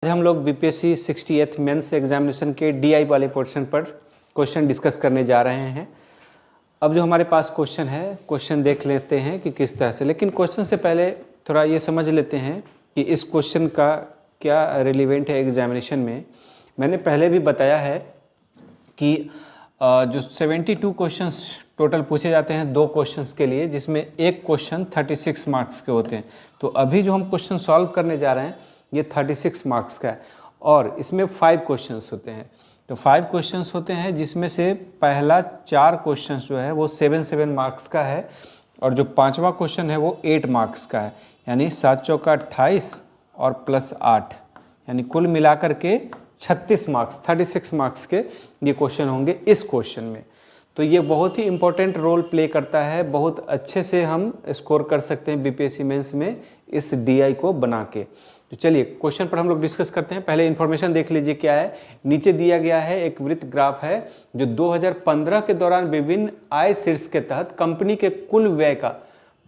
आज हम लोग बीपीएससी 68th मेंस एग्जामिनेशन के डीआई वाले पोर्शन पर क्वेश्चन डिस्कस करने जा रहे हैं। अब जो हमारे पास क्वेश्चन है, क्वेश्चन देख लेते हैं कि किस तरह से, लेकिन क्वेश्चन से पहले थोड़ा ये समझ लेते हैं कि इस क्वेश्चन का क्या रिलेवेंट है एग्जामिनेशन में। मैंने पहले भी बताया है कि जो 72 क्वेश्चंस टोटल पूछे जाते हैं दो क्वेश्चंस के लिए, जिसमें एक क्वेश्चन 36 मार्क्स के होते हैं। तो अभी जो हम क्वेश्चन सॉल्व करने जा रहे हैं ये 36 मार्क्स का है और इसमें 5 क्वेश्चंस होते हैं। तो 5 क्वेश्चंस होते हैं जिसमें से पहला 4 क्वेश्चंस जो है वो 7 मार्क्स का है और जो 5वां क्वेश्चन है वो 8 मार्क्स का है, यानी 7 चौका 28 और प्लस 8, यानी कुल मिलाकर के 36 मार्क्स 36 मार्क्स के ये क्वेश्चन होंगे इस क्वेश्चन में। तो ये बहुत ही इंपॉर्टेंट रोल प्ले करता है, बहुत अच्छे से हम स्कोर कर सकते हैं बीपीएससी मेंस में इस डीआई को बना के। तो चलिए क्वेश्चन पर हम लोग डिस्कस करते हैं। पहले इन्फॉर्मेशन देख लीजिए क्या है। नीचे दिया गया है एक वृत्त ग्राफ है जो 2015 के दौरान विभिन्न आय शीर्ष के तहत कंपनी के कुल व्यय का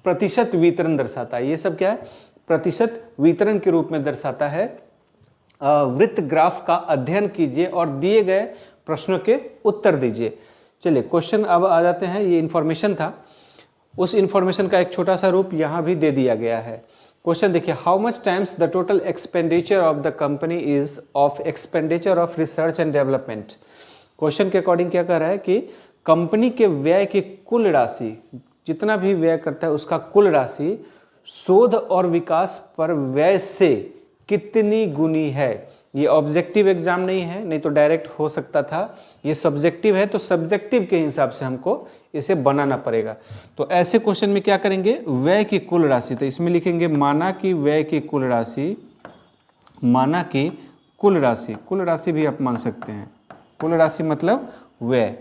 प्रतिशत वितरण दर्शाता है। ये सब क्या है? प्रतिशत वितरण के रूप में दर्शाता है। वृत्त ग्राफ का अध्ययन कीजिए और दिए गए प्रश्नों के उत्तर दीजिए। चलिए क्वेश्चन अब आ जाते हैं। ये इन्फॉर्मेशन था, उस इन्फॉर्मेशन का एक छोटा सा रूप यहाँ भी दे दिया गया है। क्वेश्चन देखिए, how much times the total expenditure of the company is of expenditure of research and development. Question के अकॉर्डिंग क्या कह रहा है कि कंपनी के व्यय की कुल राशि, जितना भी व्यय करता है उसका कुल राशि शोध और विकास पर व्यय से कितनी गुनी है। ये ऑब्जेक्टिव एग्जाम नहीं है, नहीं तो डायरेक्ट हो सकता था। ये सब्जेक्टिव है, तो सब्जेक्टिव के हिसाब से हमको इसे बनाना पड़ेगा। तो ऐसे क्वेश्चन में क्या करेंगे, व्यय की कुल राशि, तो इसमें लिखेंगे माना कि व्यय की कुल राशि, माना कि कुल राशि, कुल राशि भी आप मान सकते हैं। कुल राशि मतलब व्यय,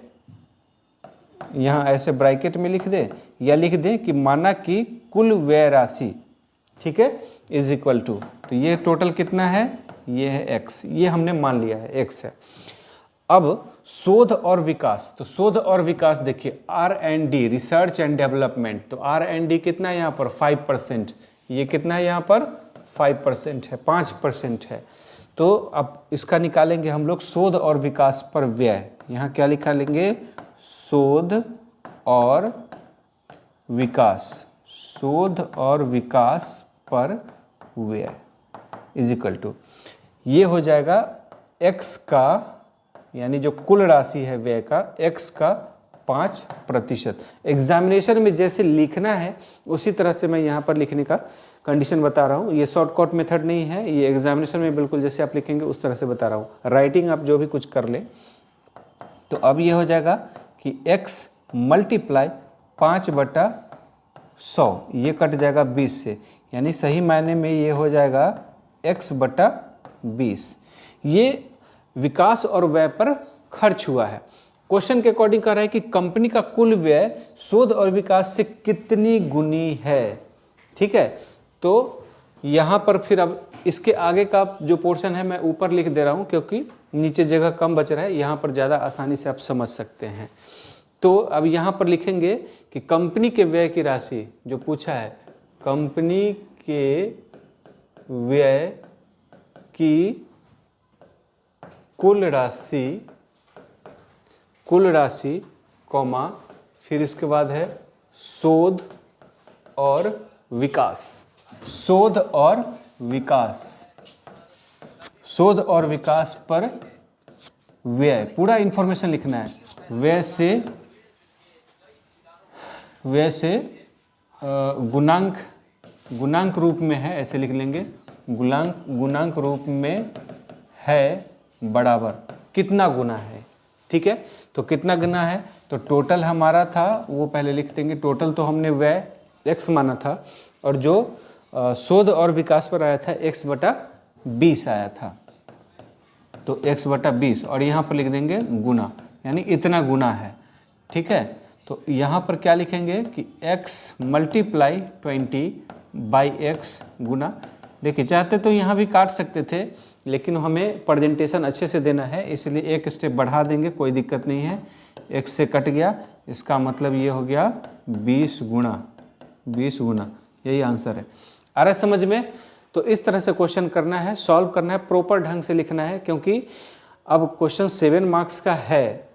यहाँ ऐसे ब्रैकेट में लिख दे या लिख दे कि माना कि कुल व्यय राशि, ठीक है, इज इक्वल टू, तो ये टोटल कितना है, ये है x, ये हमने मान लिया है x है। अब शोध और विकास, तो शोध और विकास देखिए R&D, रिसर्च एंड डेवलपमेंट, तो R&D कितना है यहाँ पर 5%, ये कितना है यहाँ पर 5% है, 5% है। तो अब इसका निकालेंगे हम लोग शोध और विकास पर व्यय। यहाँ क्या निकालेंगे, शोध और विकास, शोध और विकास पर व्यय इज इक्वल टू, ये हो जाएगा x का, यानी जो कुल राशि है व्यय का, x का 5%। एग्जामिनेशन में जैसे लिखना है उसी तरह से मैं यहाँ पर लिखने का कंडीशन बता रहा हूँ। ये शॉर्टकट मेथड नहीं है, ये एग्जामिनेशन में बिल्कुल जैसे आप लिखेंगे उस तरह से बता रहा हूँ। राइटिंग आप जो भी कुछ कर ले। तो अब ये हो जाएगा कि x मल्टीप्लाई 5/100, ये कट जाएगा 20 से, यानी सही मायने में ये हो जाएगा x/20। ये विकास और व्यय पर खर्च हुआ है। क्वेश्चन के अकॉर्डिंग कह रहा है कि कंपनी का कुल व्यय शोध और विकास से कितनी गुनी है, ठीक है। तो यहाँ पर फिर अब इसके आगे का जो पोर्शन है मैं ऊपर लिख दे रहा हूँ क्योंकि नीचे जगह कम बच रहा है, यहाँ पर ज़्यादा आसानी से आप समझ सकते हैं। तो अब यहाँ पर लिखेंगे कि कंपनी के व्यय की राशि जो पूछा है, कंपनी के व्यय की कुल राशि कॉमा, फिर इसके बाद है शोध और विकास, शोध और विकास, शोध और विकास पर व्यय, पूरा इंफॉर्मेशन लिखना है। व्यय से गुणांक रूप में है, ऐसे लिख लेंगे, गुणांक रूप में है बराबर कितना गुना है, ठीक है। तो कितना गुना है, तो टोटल हमारा था वो पहले लिख देंगे। टोटल तो हमने व्यय x माना था और जो शोध और विकास पर आया था x/20 आया था, तो x/20 और यहाँ पर लिख देंगे गुना, यानी इतना गुना है, ठीक है। तो यहाँ पर क्या लिखेंगे कि x मल्टीप्लाई 20/x गुना, देखिए चाहते तो यहाँ भी काट सकते थे लेकिन हमें प्रेजेंटेशन अच्छे से देना है इसलिए एक स्टेप बढ़ा देंगे, कोई दिक्कत नहीं है। x से कट गया, इसका मतलब ये हो गया 20 गुना, यही आंसर है। आ रहा है समझ में। तो इस तरह से क्वेश्चन करना है, सॉल्व करना है, प्रॉपर ढंग से लिखना है, क्योंकि अब क्वेश्चन 7 मार्क्स का है,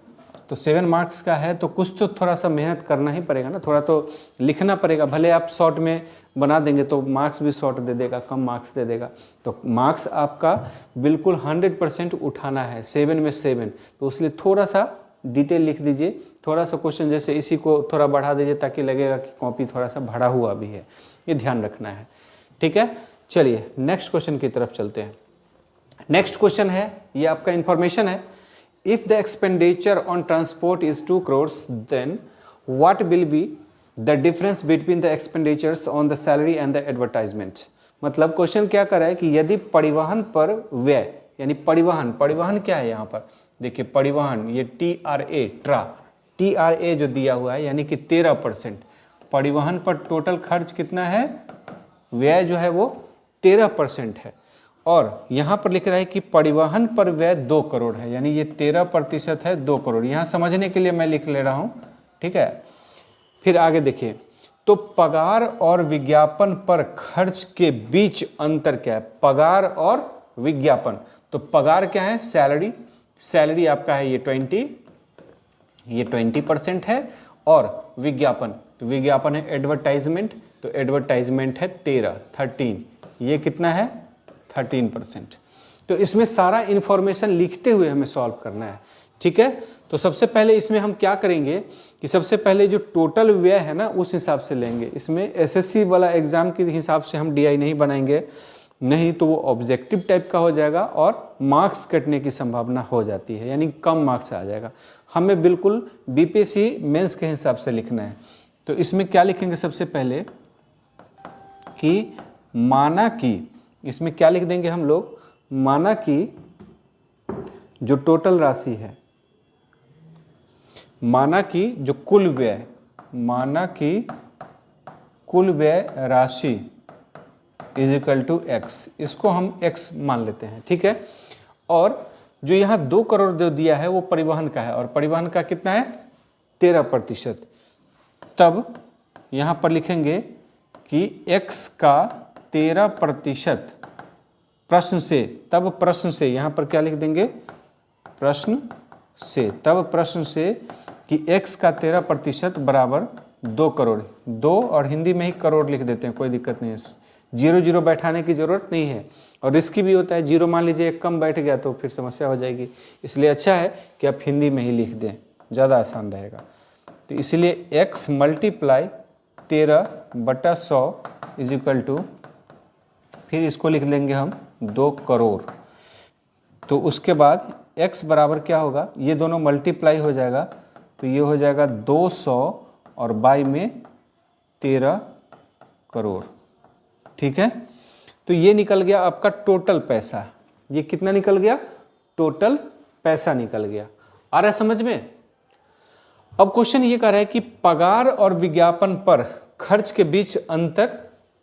तो 7 मार्क्स का है तो कुछ तो थोड़ा सा मेहनत करना ही पड़ेगा ना, थोड़ा तो लिखना पड़ेगा। भले आप शॉर्ट में बना देंगे तो मार्क्स भी शॉर्ट दे देगा, कम मार्क्स दे देगा, तो मार्क्स आपका बिल्कुल 100% उठाना है 7 में 7। तो इसलिए थोड़ा सा डिटेल लिख दीजिए, थोड़ा सा क्वेश्चन जैसे इसी को थोड़ा बढ़ा दीजिए ताकि लगेगा कि कॉपी थोड़ा सा भरा हुआ भी है, ये ध्यान रखना है। ठीक है, चलिए नेक्स्ट क्वेश्चन की तरफ चलते हैं। नेक्स्ट क्वेश्चन है, ये आपका इंफॉर्मेशन है, if the expenditure on transport is 2 crores then what will be the difference between the expenditures on the salary and the advertisement. मतलब क्वेश्चन क्या कर रहा है कि यदि परिवहन पर व्यय, यानी परिवहन क्या है यहाँ पर, देखिए परिवहन, ये TRA जो दिया हुआ है यानी कि 13%, परिवहन पर टोटल खर्च कितना है, व्यय जो है वो 13% है, और यहाँ पर लिख रहा है कि परिवहन पर व्यय 2 करोड़ है, यानी ये 13% है 2 करोड़। यहाँ समझने के लिए मैं लिख ले रहा हूँ, ठीक है। फिर आगे देखिए, तो पगार और विज्ञापन पर खर्च के बीच अंतर क्या है, पगार और विज्ञापन। तो पगार क्या है, सैलरी आपका है ये 20% है, और विज्ञापन, तो विज्ञापन है एडवर्टाइजमेंट, तो एडवर्टाइजमेंट है 13, ये कितना है 13%। तो इसमें सारा इंफॉर्मेशन लिखते हुए हमें सॉल्व करना है, ठीक है। तो सबसे पहले इसमें हम क्या करेंगे कि सबसे पहले जो टोटल व्यय है ना उस हिसाब से लेंगे। इसमें एसएससी वाला एग्जाम के हिसाब से हम डीआई नहीं बनाएंगे, नहीं तो वो ऑब्जेक्टिव टाइप का हो जाएगा और मार्क्स कटने की संभावना हो जाती है, यानी कम मार्क्स आ जाएगा। हमें बिल्कुल बीपीएससी मेंस के हिसाब से लिखना है। तो इसमें क्या लिखेंगे सबसे पहले कि माना कि, इसमें क्या लिख देंगे हम लोग, माना कि जो टोटल राशि है, माना कि जो कुल व्यय, माना कि कुल व्यय राशि इज इक्वल टू एक्स, इसको हम एक्स मान लेते हैं, ठीक है। और जो यहाँ 2 करोड़ जो दिया है वो परिवहन का है, और परिवहन का कितना है 13%। तब यहाँ पर लिखेंगे कि x का 13% प्रश्न से, तब प्रश्न से, यहाँ पर क्या लिख देंगे प्रश्न से, तब प्रश्न से कि x का 13% बराबर 2 करोड़, 2 और हिंदी में ही करोड़ लिख देते हैं, कोई दिक्कत नहीं है, 0 बैठाने की जरूरत नहीं है, और रिस्की भी होता है, 0 मान लीजिए एक कम बैठ गया तो फिर समस्या हो जाएगी, इसलिए अच्छा है कि आप हिंदी में ही लिख दें, ज़्यादा आसान रहेगा। तो इसलिए x multiply 13/100 is equal to, फिर इसको लिख लेंगे हम 2 करोड़। तो उसके बाद x बराबर क्या होगा, ये दोनों मल्टीप्लाई हो जाएगा, तो ये हो जाएगा 200 और बाई में 13 करोड़, ठीक है। तो ये निकल गया आपका टोटल पैसा, ये कितना निकल गया, टोटल पैसा निकल गया। आ रहा है समझ में। अब क्वेश्चन ये कह रहा है कि पगार और विज्ञापन पर खर्च के बीच अंतर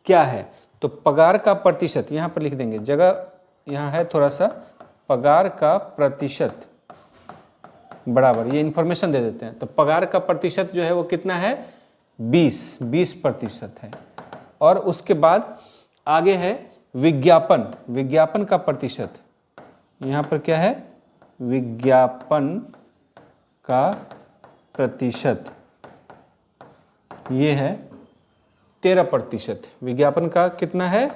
क्या है। तो पगार का प्रतिशत यहाँ पर लिख देंगे, जगह यहाँ है थोड़ा सा, पगार का प्रतिशत बराबर, ये इंफॉर्मेशन दे देते हैं। तो पगार का प्रतिशत जो है वो कितना है 20% है, और उसके बाद आगे है विज्ञापन का प्रतिशत, यहाँ पर क्या है विज्ञापन का प्रतिशत, ये है 13%, विज्ञापन का कितना है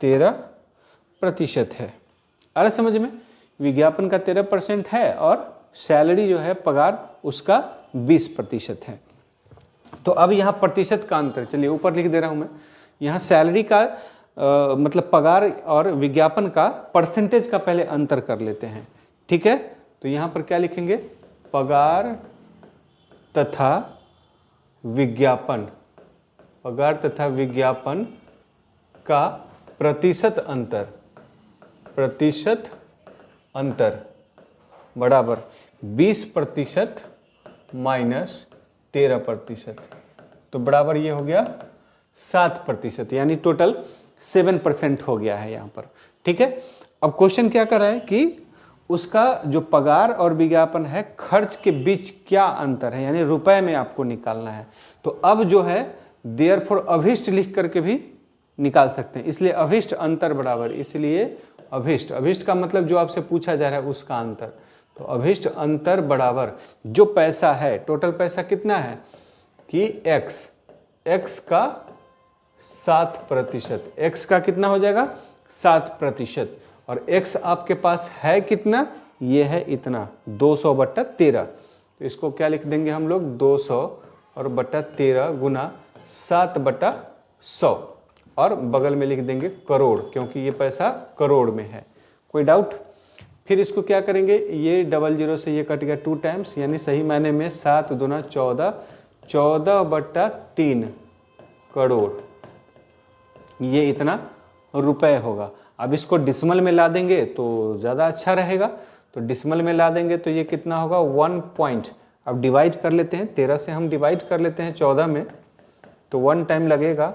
13% है। अरे समझ में, विज्ञापन का 13% है और सैलरी जो है पगार उसका 20% है। तो अब यहाँ प्रतिशत का अंतर, चलिए ऊपर लिख दे रहा हूँ मैं, यहाँ सैलरी का मतलब पगार और विज्ञापन का परसेंटेज का पहले अंतर कर लेते हैं, ठीक है। तो यहाँ पर क्या लिखेंगे, पगार तथा विज्ञापन, पगार तथा विज्ञापन का प्रतिशत अंतर बराबर 20% माइनस 13%, तो बराबर ये हो गया 7%, यानी टोटल 7% हो गया है यहाँ पर, ठीक है। अब क्वेश्चन क्या कर रहा है कि उसका जो पगार और विज्ञापन है खर्च के बीच क्या अंतर है, यानी रुपए में आपको निकालना है। तो अब जो है देयरफॉर अभिष्ट लिख करके भी निकाल सकते हैं। इसलिए अभिष्ट अंतर बराबर, इसलिए अभिष्ट, अभिष्ट का मतलब जो आपसे पूछा जा रहा है उसका अंतर, तो अभिष्ट अंतर बराबर जो पैसा है, टोटल पैसा कितना है कि x का 7%, x का कितना हो जाएगा 7%, और x आपके पास है कितना, ये है इतना 200/13, तो इसको क्या लिख देंगे हम लोग 200 और बटा 13 गुना 7/100, और बगल में लिख देंगे करोड़, क्योंकि ये पैसा करोड़ में है। कोई डाउट? फिर इसको क्या करेंगे, ये 00 से ये कट गया 2 टाइम्स, यानी सही मायने में 7 दूना 14, 14/3 करोड़, ये इतना रुपए होगा। अब इसको डिसमल में ला देंगे तो ज़्यादा अच्छा रहेगा, तो डिसमल में ला देंगे तो ये कितना होगा 1 पॉइंट, अब डिवाइड कर लेते हैं, 13 से हम डिवाइड कर लेते हैं 14 में, तो 1 टाइम लगेगा,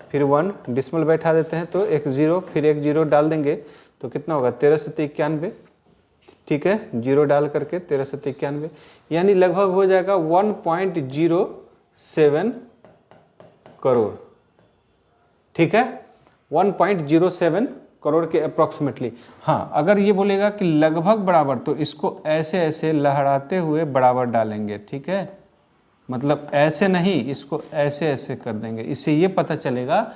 फिर 1 डिसमल बैठा देते हैं तो 1 0, फिर 1 0 डाल देंगे तो कितना होगा 13 से 91, ठीक है, 0 डाल करके 13 से 91, यानी लगभग हो जाएगा 1.07 करोड़, ठीक है, 1.07 करोड़ के अप्रॉक्सीमेटली। हाँ, अगर ये बोलेगा कि लगभग बराबर, तो इसको ऐसे ऐसे लहराते हुए बराबर डालेंगे, ठीक है, मतलब ऐसे नहीं, इसको ऐसे ऐसे कर देंगे, इससे ये पता चलेगा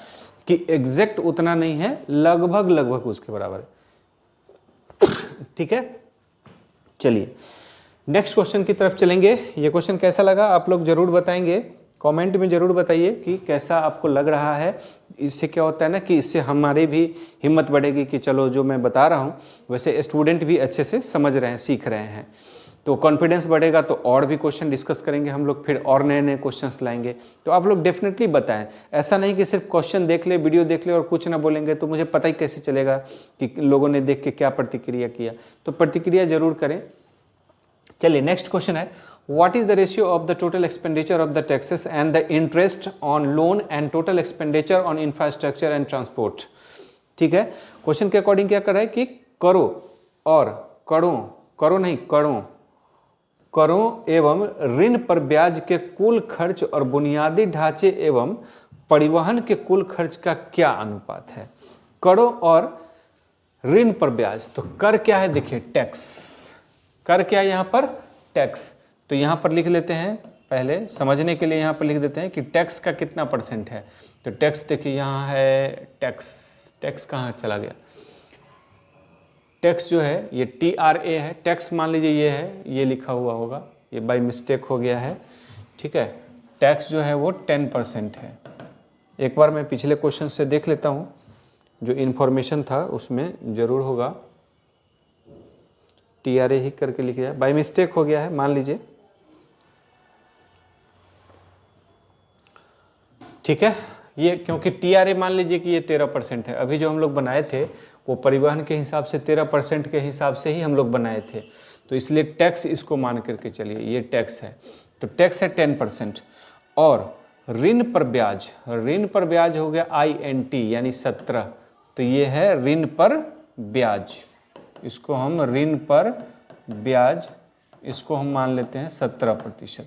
कि एग्जैक्ट उतना नहीं है, लगभग लगभग उसके बराबर है, ठीक है। चलिए नेक्स्ट क्वेश्चन की तरफ चलेंगे। ये क्वेश्चन कैसा लगा आप लोग जरूर बताएंगे, कमेंट में जरूर बताइए कि कैसा आपको लग रहा है। इससे क्या होता है ना कि इससे हमारी भी हिम्मत बढ़ेगी कि चलो जो मैं बता रहा हूँ वैसे स्टूडेंट भी अच्छे से समझ रहे हैं, सीख रहे हैं, तो कॉन्फिडेंस बढ़ेगा, तो और भी क्वेश्चन डिस्कस करेंगे हम लोग, फिर और नए नए क्वेश्चंस लाएंगे। तो आप लोग डेफिनेटली बताएं, ऐसा नहीं कि सिर्फ क्वेश्चन देख ले, वीडियो देख ले और कुछ ना बोलेंगे, तो मुझे पता ही कैसे चलेगा कि लोगों ने देख के क्या प्रतिक्रिया किया। तो प्रतिक्रिया जरूर करें। चलिए नेक्स्ट क्वेश्चन है, what is the ratio of the total expenditure of the taxes and the interest on loan and total expenditure on infrastructure and transport. ठीक है, क्वेश्चन के अकॉर्डिंग क्या कर रहा है कि करों और करों एवं ऋण पर ब्याज के कुल खर्च और बुनियादी ढांचे एवं परिवहन के कुल खर्च का क्या अनुपात है। करों और ऋण पर ब्याज, तो कर क्या है देखिए, टैक्स, कर क्या है यहाँ पर, टैक्स। तो यहाँ पर लिख लेते हैं, पहले समझने के लिए यहाँ पर लिख देते हैं कि टैक्स का कितना % है। तो टैक्स देखिए यहाँ है टैक्स कहाँ चला गया, टैक्स जो है ये TRA है, टैक्स मान लीजिए ये है, ये लिखा हुआ होगा, ये बाय मिस्टेक हो गया है, ठीक है। टैक्स जो है वो 10% है। एक बार मैं पिछले क्वेश्चन से देख लेता हूँ, जो इन्फॉर्मेशन था उसमें ज़रूर होगा, TRA ही करके लिख दिया, बाय मिस्टेक हो गया है मान लीजिए, ठीक है। ये क्योंकि TRA मान लीजिए कि ये 13% है, अभी जो हम लोग बनाए थे वो परिवहन के हिसाब से 13% के हिसाब से ही हम लोग बनाए थे, तो इसलिए टैक्स इसको मान करके चलिए, ये टैक्स है, तो टैक्स है 10%। और ऋण पर ब्याज हो गया INT यानी 17, तो ये है ऋण पर ब्याज, इसको हम ऋण पर ब्याज, इसको हम मान लेते हैं 17%।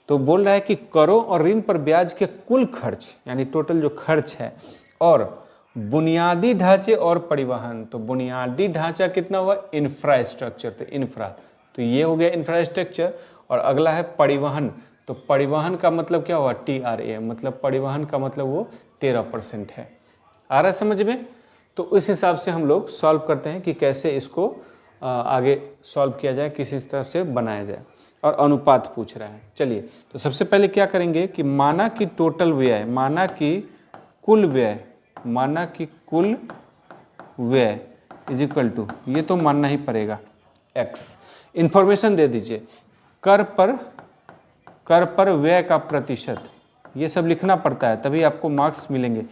तो बोल रहा है कि करों और ऋण पर ब्याज के कुल खर्च यानी टोटल जो खर्च है, और बुनियादी ढांचे और परिवहन, तो बुनियादी ढांचा कितना हुआ, इंफ्रास्ट्रक्चर, तो इंफ्रा, तो ये हो गया इंफ्रास्ट्रक्चर। और अगला है परिवहन, तो परिवहन का मतलब क्या हुआ, TRA, मतलब परिवहन का मतलब वो 13% है। आ रहा है समझ में? तो उस हिसाब से हम लोग सॉल्व करते हैं कि कैसे इसको आगे सॉल्व किया जाए, किसी तरह से बनाया जाए, और अनुपात पूछ रहा है। चलिए, तो सबसे पहले क्या करेंगे कि माना कि टोटल व्यय, माना कि कुल व्यय इज इक्वल टू, ये तो मानना ही पड़ेगा, x। इंफॉर्मेशन दे दीजिए, कर पर व्यय का प्रतिशत, ये सब लिखना पड़ता है तभी आपको मार्क्स मिलेंगे।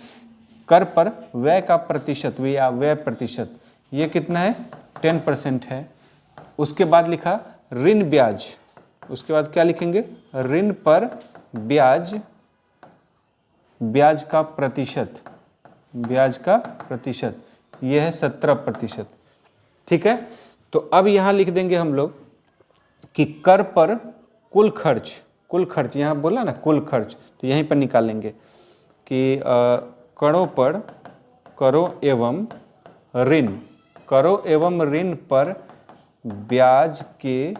कर पर व्यय का प्रतिशत या व्यय प्रतिशत, ये कितना है, 10% है। उसके बाद लिखा ऋण ब्याज, उसके बाद क्या लिखेंगे, ऋण पर ब्याज का प्रतिशत, यह है 17%, ठीक है। तो अब यहां लिख देंगे हम लोग कि कर पर कुल खर्च, यहां बोला ना कुल खर्च, तो यहीं पर निकालेंगे कि करों पर करो एवं ऋण पर ब्याज के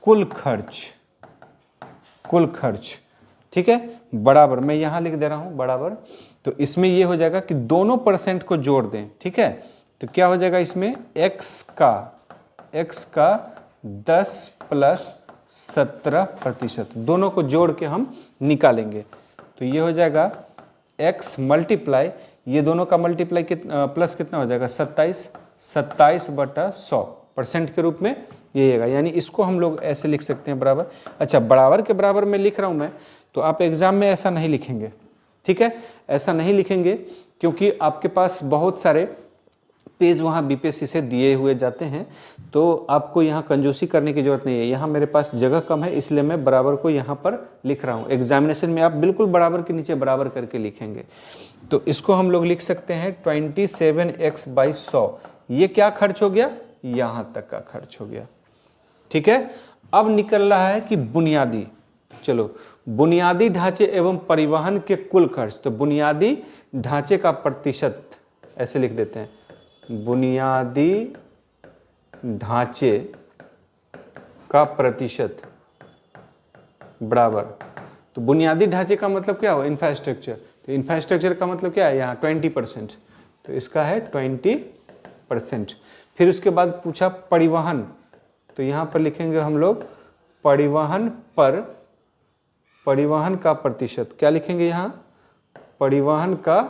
कुल खर्च, ठीक है, बराबर, मैं यहां लिख दे रहा हूं बराबर। तो इसमें ये हो जाएगा कि दोनों परसेंट को जोड़ दें, ठीक है। तो क्या हो जाएगा इसमें, x का 10 प्लस 17%, दोनों को जोड़ के हम निकालेंगे। तो ये हो जाएगा x मल्टीप्लाई, ये दोनों का मल्टीप्लाई प्लस कितना हो जाएगा, 27/100% के रूप में ये आएगा। यानी इसको हम लोग ऐसे लिख सकते हैं बराबर। अच्छा, बराबर के बराबर में लिख रहा हूं मैं, तो आप एग्जाम में ऐसा नहीं लिखेंगे, ठीक है, ऐसा नहीं लिखेंगे, क्योंकि आपके पास बहुत सारे पेज वहाँ बीपीएससी से दिए हुए जाते हैं, तो आपको यहाँ कंजूसी करने की जरूरत नहीं है। यहाँ मेरे पास जगह कम है, इसलिए मैं बराबर को यहाँ पर लिख रहा हूँ। एग्जामिनेशन में आप बिल्कुल बराबर के नीचे बराबर करके लिखेंगे। तो इसको हम लोग लिख सकते हैं 27x/100। ये क्या खर्च हो गया, यहाँ तक का खर्च हो गया, ठीक है। अब निकल रहा है कि बुनियादी, चलो बुनियादी ढांचे एवं परिवहन के कुल खर्च। तो बुनियादी ढांचे का प्रतिशत ऐसे लिख देते हैं, बुनियादी ढांचे का प्रतिशत बराबर। तो बुनियादी ढांचे का मतलब क्या हो, इंफ्रास्ट्रक्चर। तो इंफ्रास्ट्रक्चर का मतलब क्या है, यहाँ 20%, तो इसका है 20%। फिर उसके बाद पूछा परिवहन, तो यहाँ पर लिखेंगे हम लोग परिवहन का प्रतिशत। क्या लिखेंगे यहाँ, परिवहन का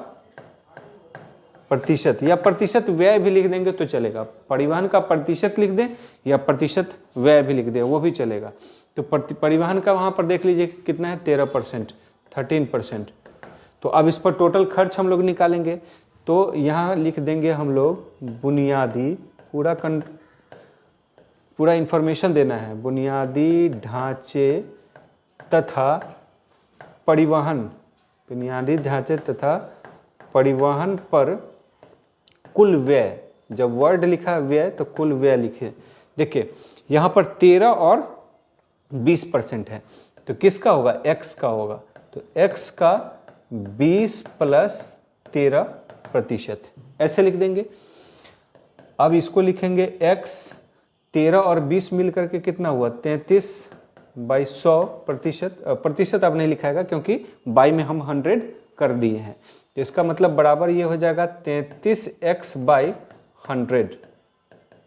प्रतिशत, या प्रतिशत व्यय भी लिख देंगे तो चलेगा। परिवहन का प्रतिशत लिख दें या प्रतिशत व्यय भी लिख दें, वो भी चलेगा। तो परिवहन का वहाँ पर देख लीजिए कितना है, 13%। तो अब इस पर टोटल खर्च हम लोग निकालेंगे। तो यहाँ लिख देंगे हम लोग बुनियादी, पूरा इंफॉर्मेशन देना है, बुनियादी ढांचे तथा परिवहन, बुनियादी ढांचे तथा परिवहन पर कुल व्यय। जब वर्ड लिखा व्यय तो कुल व्यय लिखे। देखिए यहाँ पर 13 और 20% है, तो किसका होगा, x का होगा। तो x का 20 प्लस 13%, ऐसे लिख देंगे। अब इसको लिखेंगे x, 13 और 20 मिल करके कितना हुआ, 33/100%। प्रतिशत अब नहीं लिखाएगा क्योंकि बाई में हम 100 कर दिए हैं। तो इसका मतलब बराबर ये हो जाएगा 33x/100,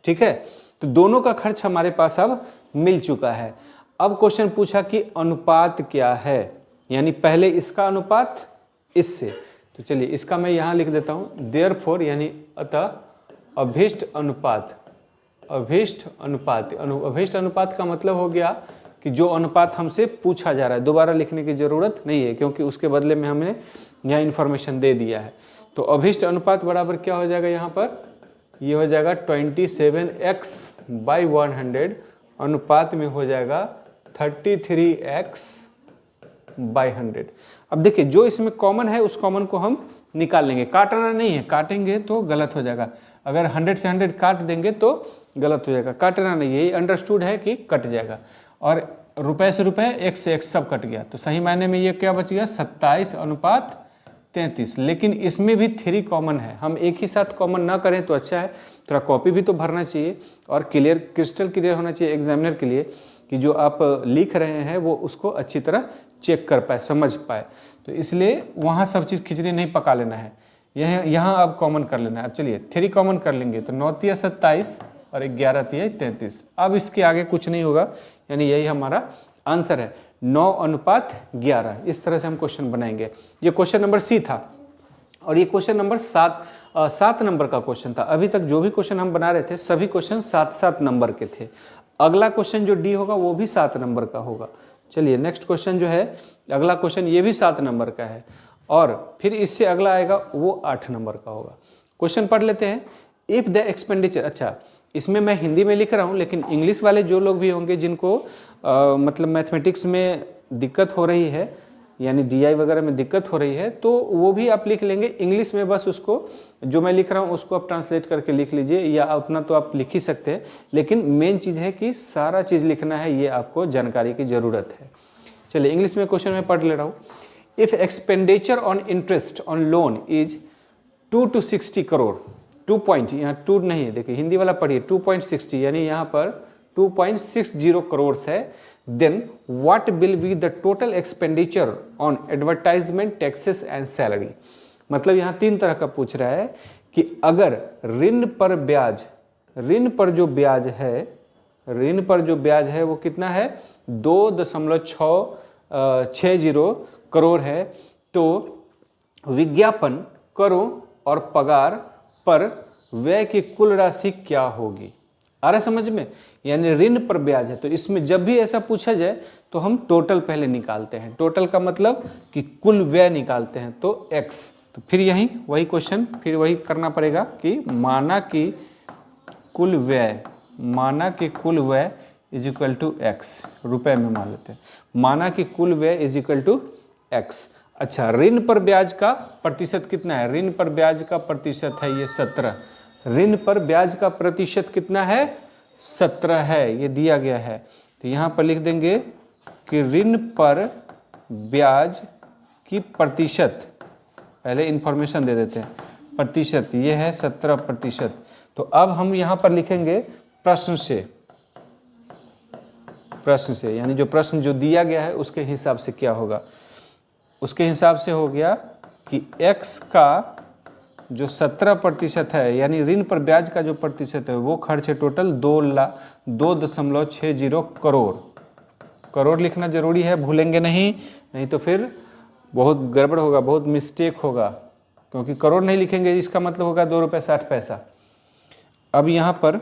ठीक है। तो दोनों का खर्च हमारे पास अब मिल चुका है। अब क्वेश्चन पूछा कि अनुपात क्या है, यानी पहले इसका अनुपात इससे। तो चलिए इसका मैं यहाँ लिख देता हूँ, देयरफॉर, यानी अतः अभिष्ट अनुपात का मतलब हो गया कि जो अनुपात हमसे पूछा जा रहा है, दोबारा लिखने की जरूरत नहीं है क्योंकि उसके बदले में हमने यहाँ इन्फॉर्मेशन दे दिया है। तो अभिष्ट अनुपात बराबर क्या हो जाएगा, यहाँ पर ये हो जाएगा 27x/100 अनुपात में हो जाएगा 33x/100। अब देखिए जो इसमें कॉमन है उस कॉमन को हम निकाल लेंगे, काटना नहीं है, काटेंगे तो गलत हो जाएगा। अगर 100 से 100 काट देंगे तो गलत हो जाएगा, काटना नहीं है, ये अंडरस्टूड है कि कट जाएगा। और रुपए से रुपए, एक से एक सब कट गया, तो सही मायने में ये क्या बच गया, 27:33। लेकिन इसमें भी 3 कॉमन है, हम एक ही साथ कॉमन ना करें तो अच्छा है, थोड़ा कॉपी भी तो भरना चाहिए और क्रिस्टल क्लियर होना चाहिए एग्जामिनर के लिए कि जो आप लिख रहे हैं वो उसको अच्छी तरह चेक कर पाए, समझ पाए। तो इसलिए वहाँ सब चीज़ खिचड़ी नहीं पका लेना है, यहाँ आप कॉमन कर लेना है। अब चलिए 3 कॉमन कर लेंगे, तो 9 × 27 और 11 × 33। अब इसके आगे कुछ नहीं होगा, यानी यही हमारा आंसर है, 9:11। इस तरह से हम क्वेश्चन बनाएंगे। ये क्वेश्चन नंबर सी था और ये क्वेश्चन नंबर 7 नंबर का क्वेश्चन था। अभी तक जो भी क्वेश्चन हम बना रहे थे सभी क्वेश्चन 7 नंबर के थे। अगला क्वेश्चन जो डी होगा वो भी 7 नंबर का होगा। चलिए नेक्स्ट क्वेश्चन जो है, अगला क्वेश्चन ये भी 7 नंबर का है और फिर इससे अगला आएगा वो 8 नंबर का होगा। क्वेश्चन पढ़ लेते हैं। इफ द एक्सपेंडिचर, अच्छा इसमें मैं हिंदी में लिख रहा हूँ, लेकिन इंग्लिश वाले जो लोग भी होंगे जिनको मतलब मैथमेटिक्स में दिक्कत हो रही है, यानी डीआई वगैरह में दिक्कत हो रही है, तो वो भी आप लिख लेंगे इंग्लिश में। बस उसको जो मैं लिख रहा हूँ उसको आप ट्रांसलेट करके लिख लीजिए, या उतना तो आप लिख ही सकते हैं, लेकिन मेन चीज़ है कि सारा चीज़ लिखना है, ये आपको जानकारी की ज़रूरत है। चलिए इंग्लिश में क्वेश्चन मैं पढ़ ले रहा हूँ। If expenditure on interest on loan is 2 to 60 crore, 2 point, यहाँ 2 नहीं है, देखिए हिंदी वाला पढ़िए, 2.60 यानी यहाँ पर 2.60 करोड़ है, then what will be the total expenditure on advertisement, taxes and salary. मतलब यहाँ 3 तरह का पूछ रहा है कि अगर ऋण पर ब्याज, ऋण पर जो ब्याज है, ऋण पर जो ब्याज है वो कितना है, 2.660 करोड़ है, तो विज्ञापन, करों और पगार पर व्यय की कुल राशि क्या होगी। आ रहा समझ में, यानी ऋण पर ब्याज है, तो इसमें जब भी ऐसा पूछा जाए तो हम टोटल पहले निकालते हैं। टोटल का मतलब कि कुल व्यय निकालते हैं, तो x, तो फिर यही वही क्वेश्चन फिर वही करना पड़ेगा कि माना कि कुल व्यय, माना कि कुल व्यय इज इक्वल टू एक्स, रुपए में मान लेते हैं, माना कि कुल व्यय इज इक्वल टू एक्स। अच्छा, ऋण पर ब्याज का प्रतिशत कितना है, ऋण पर ब्याज का प्रतिशत है ये 17, ऋण पर ब्याज का प्रतिशत कितना है, 17 है, ये दिया गया है। तो यहाँ पर लिख देंगे कि ऋण पर ब्याज की प्रतिशत, पहले इंफॉर्मेशन दे देते हैं, प्रतिशत ये है 17%। तो अब हम यहाँ पर लिखेंगे प्रश्न से, प्रश्न से यानी जो प्रश्न जो दिया गया है उसके हिसाब से क्या होगा, उसके हिसाब से हो गया कि x का जो 17% है, यानी ऋण पर ब्याज का जो प्रतिशत है वो खर्च है टोटल 2.60 करोड़। करोड़ लिखना जरूरी है, भूलेंगे नहीं, नहीं तो फिर बहुत गड़बड़ होगा, बहुत मिस्टेक होगा, क्योंकि करोड़ नहीं लिखेंगे इसका मतलब होगा 2 रुपये 60 पैसा। अब यहाँ पर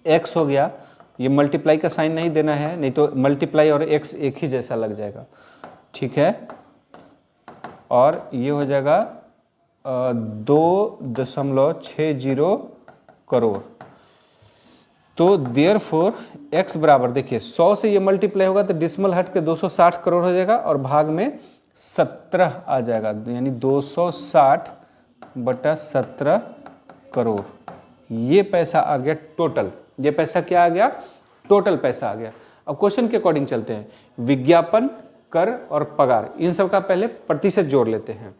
x हो गया, ये मल्टीप्लाई का साइन नहीं देना है, नहीं तो मल्टीप्लाई और x एक ही जैसा लग जाएगा, ठीक है। और ये हो जाएगा 2.60 करोड़। तो देयरफॉर x बराबर, देखिए 100 से ये मल्टीप्लाई होगा तो डिसमल हट के 260 करोड़ हो जाएगा और भाग में 17 आ जाएगा, यानी 260/17 करोड़। ये पैसा आ गया टोटल, ये पैसा क्या आ गया, टोटल पैसा आ गया। अब क्वेश्चन के अकॉर्डिंग चलते हैं, विज्ञापन, कर और पगार, इन सब का पहले प्रतिशत जोड़ लेते हैं,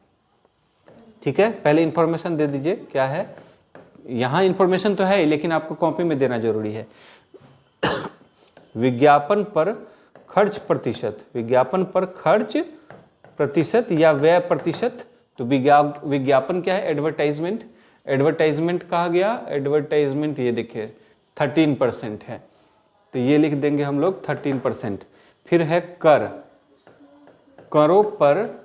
ठीक है। पहले इंफॉर्मेशन दे दीजिए क्या है, यहाँ इंफॉर्मेशन तो है लेकिन आपको कॉपी में देना जरूरी है। विज्ञापन पर खर्च प्रतिशत, विज्ञापन पर खर्च प्रतिशत या व्यय प्रतिशत, तो विज्ञापन क्या है, एडवर्टाइजमेंट, एडवर्टाइजमेंट कहा गया, एडवर्टाइजमेंट ये देखिए 13% है, तो ये लिख देंगे हम लोग 13%। फिर है कर, करों पर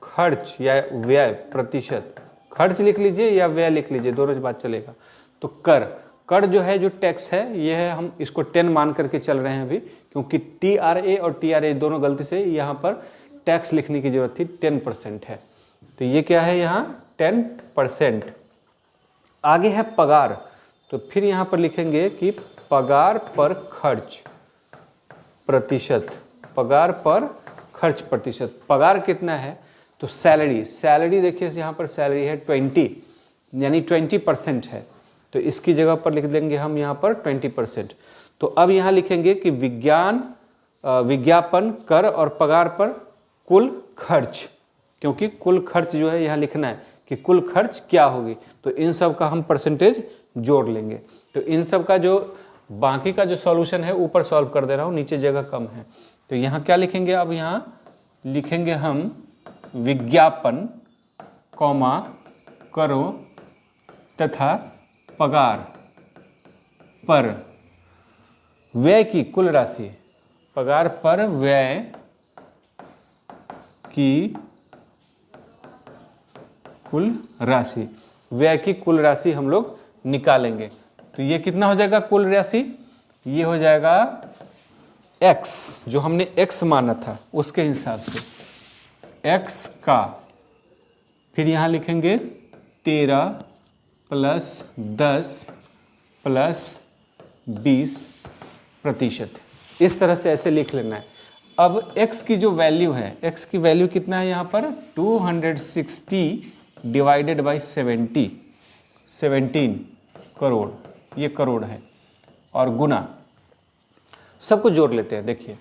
खर्च या व्यय प्रतिशत, खर्च लिख लीजिए या व्यय लिख लीजिए, दोनों बात चलेगा। तो कर, कर जो है जो टैक्स है ये है, हम इसको 10 मान करके चल रहे हैं अभी, क्योंकि TRA और TRA दोनों गलती से यहाँ पर टैक्स लिखने की जरूरत थी, 10% है, तो ये क्या है यहाँ 10%। आगे है पगार, तो फिर यहाँ पर लिखेंगे कि पगार पर खर्च प्रतिशत, पगार पर खर्च प्रतिशत। पगार कितना है, तो सैलरी, सैलरी देखिए यहाँ पर सैलरी है 20, यानी 20% है, तो इसकी जगह पर लिख देंगे हम यहाँ पर 20%। तो अब यहाँ लिखेंगे कि विज्ञापन, कर और पगार पर कुल खर्च, क्योंकि कुल खर्च जो है यहाँ लिखना है कि कुल खर्च क्या होगी, तो इन सब का हम परसेंटेज जोड़ लेंगे। तो इन सब का जो बाकी का जो सॉल्यूशन है ऊपर सॉल्व कर दे रहा हूँ, नीचे जगह कम है, तो यहाँ क्या लिखेंगे, अब यहाँ लिखेंगे हम विज्ञापन, कॉमा, करों तथा पगार पर व्यय की कुल राशि, पगार पर व्यय की कुल राशि, व्यय की कुल राशि हम लोग निकालेंगे। तो ये कितना हो जाएगा कुल राशि, ये हो जाएगा x, जो हमने x माना था उसके हिसाब से x का, फिर यहाँ लिखेंगे 13 + 10 + 20%, इस तरह से ऐसे लिख लेना है। अब x की जो वैल्यू है, x की वैल्यू कितना है यहाँ पर 260 डिवाइडेड बाई 17 करोड़, ये करोड़ है, और गुना, सबको जोड़ लेते हैं। देखिए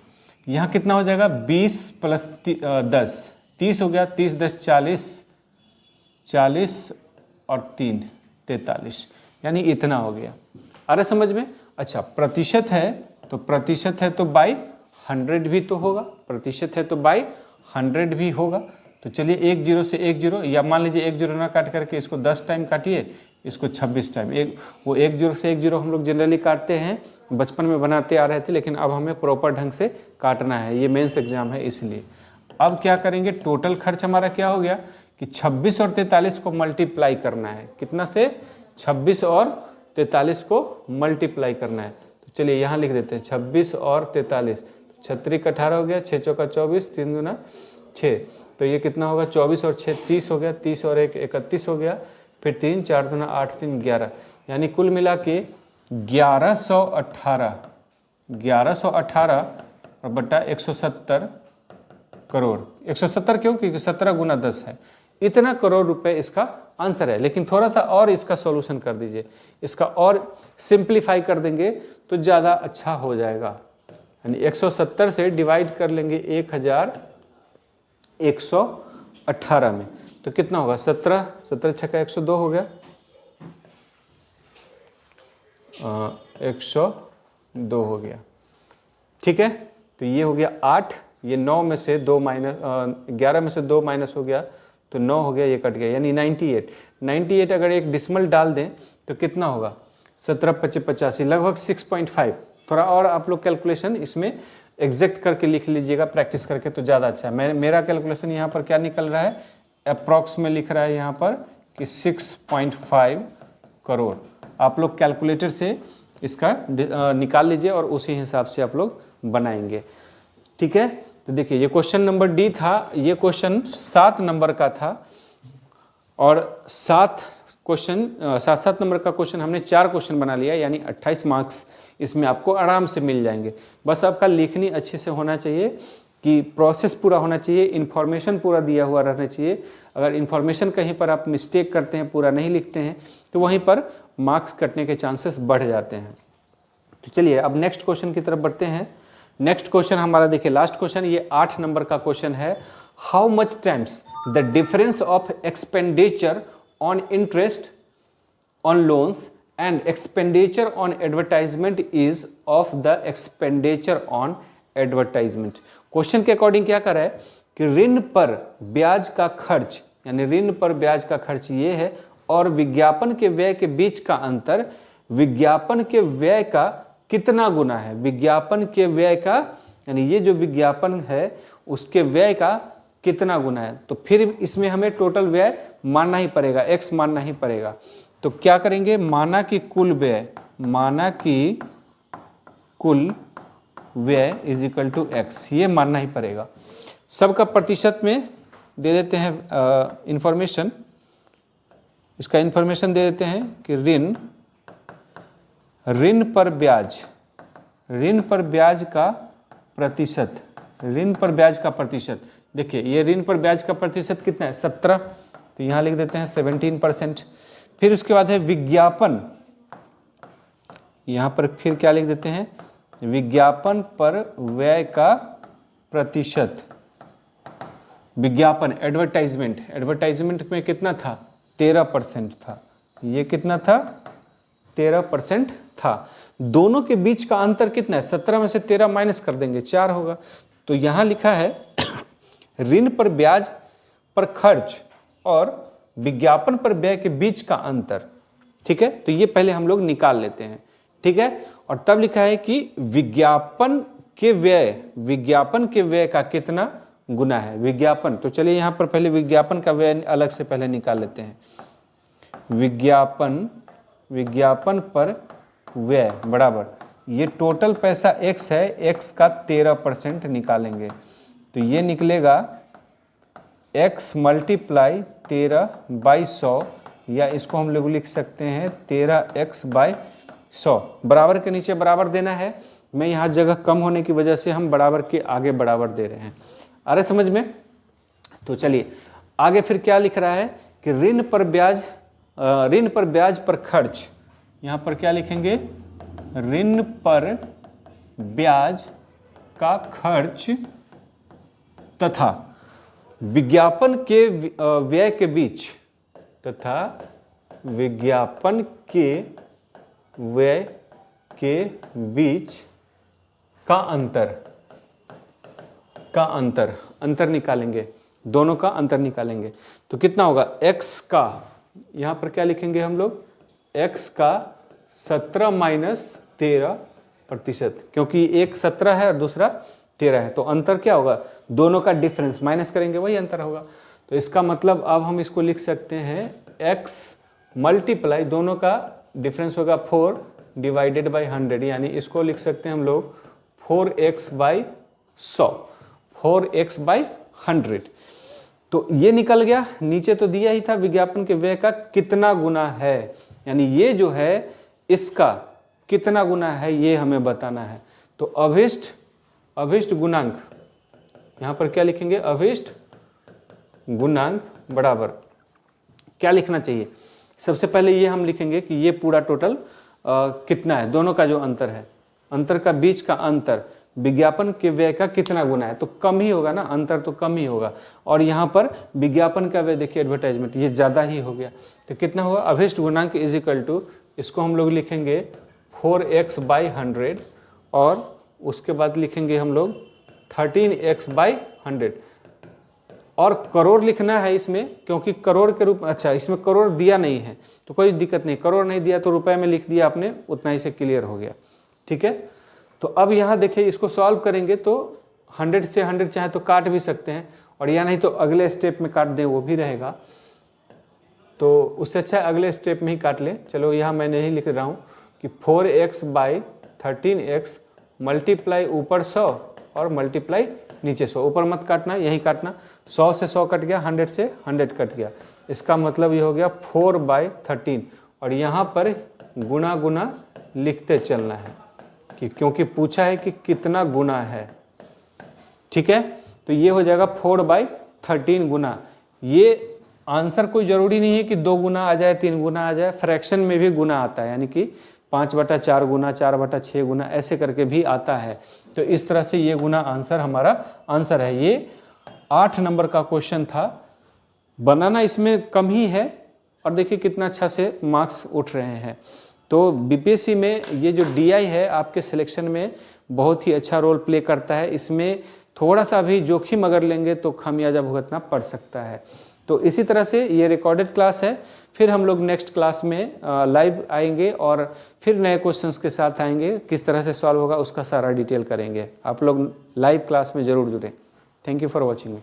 यहाँ कितना हो जाएगा 20 + 10, 30 हो गया, 30 10 40, 40 और 3 43, यानी इतना हो गया। आ रहा समझ में? अच्छा, प्रतिशत है तो प्रतिशत है तो बाई 100 भी तो होगा, प्रतिशत है तो बाई 100 भी होगा। तो चलिए 1 0 से 1 0, या मान लीजिए 1 0 ना काट करके इसको 10 टाइम काटिए, इसको 26 टाइम। वो 1 0 से 1 0 हम लोग जनरली काटते हैं, बचपन में बनाते आ रहे थे, लेकिन अब हमें प्रॉपर ढंग से काटना है, ये मेंस एग्जाम है इसलिए। अब क्या करेंगे, टोटल खर्च हमारा क्या हो गया कि 26 और 43 को मल्टीप्लाई करना है। कितना से? 26 और 43 को मल्टीप्लाई करना है। तो चलिए यहाँ लिख देते हैं 26 और 43, 36 का 18 हो गया, 6 चौका 24, 3 दूना 6, तो ये कितना होगा 24 और 6 30 हो गया, 30 और 1 31 हो गया, फिर 3 4 दूना 8 3 11, यानी कुल मिला के 1118 और बट्टा 170 करोड़। 170 क्यों? क्योंकि 17 गुना 10 है, इतना करोड़ रुपए इसका आंसर है। लेकिन थोड़ा सा और इसका सॉल्यूशन कर दीजिए, इसका और सिंप्लीफाई कर देंगे तो ज़्यादा अच्छा हो जाएगा। यानी 170 से डिवाइड कर लेंगे 1118 में, तो कितना होगा 17 17 छक्का 102 हो गया, 102 हो गया। ठीक है, तो ये हो गया 8, ये 9 में से 2 माइनस 11 में से 2 माइनस हो गया तो 9 हो गया, ये कट गया, यानी 98 अगर एक डिसमल डाल दें तो कितना होगा 17 25 85, लगभग 6.5। थोड़ा और आप लोग कैलकुलेशन इसमें एग्जैक्ट करके लिख लीजिएगा, प्रैक्टिस करके तो ज़्यादा अच्छा है। मेरा कैलकुलेशन यहाँ पर क्या निकल रहा है, अप्रॉक्स में लिख रहा है यहाँ पर कि 6.5 करोड़। आप लोग कैलकुलेटर से इसका निकाल लीजिए और उसी हिसाब से आप लोग बनाएंगे। ठीक है, तो देखिए ये क्वेश्चन नंबर डी था, ये क्वेश्चन 7 नंबर का था, और 7 नंबर का क्वेश्चन हमने 4 क्वेश्चन बना लिया, यानी 28 मार्क्स इसमें आपको आराम से मिल जाएंगे। बस आपका लिखनी अच्छे से होना चाहिए, कि प्रोसेस पूरा होना चाहिए, इन्फॉर्मेशन पूरा दिया हुआ रहना चाहिए। अगर इन्फॉर्मेशन कहीं पर आप मिस्टेक करते हैं, पूरा नहीं लिखते हैं, तो वहीं पर मार्क्स कटने के चांसेस बढ़ जाते हैं। तो चलिए अब नेक्स्ट क्वेश्चन की तरफ बढ़ते हैं। नेक्स्ट क्वेश्चन हमारा देखिए, लास्ट क्वेश्चन, ये 8 नंबर का क्वेश्चन है। How much times the difference of expenditure on interest on loans and expenditure on advertisement is of the expenditure on advertisement. Question के अकॉर्डिंग क्या कर रहा है कि ऋण पर ब्याज का खर्च, यानी ऋण पर ब्याज का खर्च ये है, और विज्ञापन के व्यय के बीच का अंतर विज्ञापन के व्यय का कितना गुना है। विज्ञापन के व्यय का, यानी ये जो विज्ञापन है उसके व्यय का कितना गुना है। तो फिर इसमें हमें टोटल व्यय मानना ही पड़ेगा, x मानना ही पड़ेगा। तो क्या करेंगे, माना कि कुल व्यय, माना कि कुल व्यय इज इक्वल टू x, ये मानना ही पड़ेगा। सबका प्रतिशत में दे देते हैं इंफॉर्मेशन, इसका इंफॉर्मेशन दे देते हैं कि ऋण पर ब्याज का प्रतिशत, ऋण पर ब्याज का प्रतिशत। देखिए ये ऋण पर ब्याज का प्रतिशत कितना है 17, तो यहाँ लिख देते हैं 17%। फिर उसके बाद है विज्ञापन, यहाँ पर फिर क्या लिख देते हैं, विज्ञापन पर व्यय का प्रतिशत। विज्ञापन एडवर्टाइजमेंट में कितना था 13% था, ये कितना था 13% था। दोनों के बीच का अंतर कितना है, 17 में से 13 माइनस कर देंगे 4 होगा। तो यहाँ लिखा है ऋण पर ब्याज पर खर्च और विज्ञापन पर व्यय के बीच का अंतर। ठीक है, तो ये पहले हम लोग निकाल लेते हैं। ठीक है, और तब लिखा है कि विज्ञापन के व्यय का कितना गुना है विज्ञापन। तो चलिए यहाँ पर पहले विज्ञापन का व्यय अलग से पहले निकाल लेते हैं। विज्ञापन पर व्यय बराबर, ये टोटल पैसा x है, x का 13% निकालेंगे, तो ये निकलेगा x मल्टीप्लाई 13/100, या इसको हम लोग लिख सकते हैं 13x/100। बराबर के नीचे बराबर देना है, मैं यहाँ जगह कम होने की वजह से हम बराबर के आगे बराबर दे रहे हैं। आ रहा समझ में? तो चलिए आगे फिर क्या लिख रहा है कि ऋण पर ब्याज पर खर्च, यहाँ पर क्या लिखेंगे, ऋण पर ब्याज का खर्च तथा विज्ञापन के व्यय के बीच तथा विज्ञापन के व्यय के बीच का अंतर निकालेंगे, दोनों का अंतर निकालेंगे। तो कितना होगा, x का, यहाँ पर क्या लिखेंगे हम लोग, x का 17 माइनस 13%, क्योंकि एक 17 है और दूसरा 13 है, तो अंतर क्या होगा, दोनों का डिफरेंस माइनस करेंगे वही अंतर होगा। तो इसका मतलब अब हम इसको लिख सकते हैं x मल्टीप्लाई, दोनों का डिफरेंस होगा 4 डिवाइडेड बाई 100, यानी इसको लिख सकते हैं हम लोग 4x बाई 100, 4x बाई 100। तो ये निकल गया, नीचे तो दिया ही था विज्ञापन के व्यय का कितना गुना है, यानी ये जो है इसका कितना गुना है ये हमें बताना है। तो अभिष्ट गुणांक, यहाँ पर क्या लिखेंगे, अभिष्ट गुणांक बराबर क्या लिखना चाहिए, सबसे पहले ये हम लिखेंगे कि ये पूरा टोटल कितना है, दोनों का जो अंतर है, अंतर का बीच का अंतर विज्ञापन के व्यय का कितना गुना है, तो कम ही होगा ना, अंतर तो कम ही होगा। और यहाँ पर विज्ञापन का व्यय देखिए एडवर्टाइजमेंट, ये ज़्यादा ही हो गया, तो कितना होगा, अभिष्ट गुणांक इज इक्वल टू, इसको हम लोग लिखेंगे 4x बाई 100 और उसके बाद लिखेंगे हम लोग 13x बाई 100। और करोड़ लिखना है इसमें, क्योंकि करोड़ के रूप, अच्छा इसमें करोड़ दिया नहीं है तो कोई दिक्कत नहीं, करोड़ नहीं दिया तो रुपए में लिख दिया आपने, उतना ही से क्लियर हो गया, ठीक है। तो अब यहाँ देखिए इसको सॉल्व करेंगे तो 100 से 100 चाहे तो काट भी सकते हैं, और या नहीं तो अगले स्टेप में काट दें वो भी रहेगा, तो उससे अच्छा अगले स्टेप में ही काट लें। चलो यहाँ मैं नहीं लिख रहा हूँ कि 4x बाई 13x मल्टीप्लाई ऊपर 100 और मल्टीप्लाई नीचे 100, ऊपर मत काटना, यही काटना, 100 से 100 कट गया, 100 से 100 कट गया, इसका मतलब ये हो गया 4 बाई 13, और यहाँ पर गुना गुना लिखते चलना है क्योंकि पूछा है कि कितना गुना है, ठीक है। तो ये हो जाएगा 4 बाई 13 गुना, ये आंसर कोई ज़रूरी नहीं है कि 2 गुना आ जाए 3 गुना आ जाए, फ्रैक्शन में भी गुना आता है, यानी कि 5/4 गुना, 4/6 गुना, ऐसे करके भी आता है। तो इस तरह से ये गुना आंसर हमारा आंसर है। ये 8 नंबर का क्वेश्चन था, बनाना इसमें कम ही है और देखिए कितना अच्छा से मार्क्स उठ रहे हैं। तो बीपीएससी में ये जो डीआई है आपके सिलेक्शन में बहुत ही अच्छा रोल प्ले करता है, इसमें थोड़ा सा भी जोखिम अगर लेंगे तो खामियाजा भुगतना पड़ सकता है। तो इसी तरह से ये रिकॉर्डेड क्लास है, फिर हम लोग नेक्स्ट क्लास में लाइव आएंगे और फिर नए क्वेश्चंस के साथ आएंगे, किस तरह से सॉल्व होगा उसका सारा डिटेल करेंगे। आप लोग लाइव क्लास में ज़रूर जुड़ें। Thank you for watching me.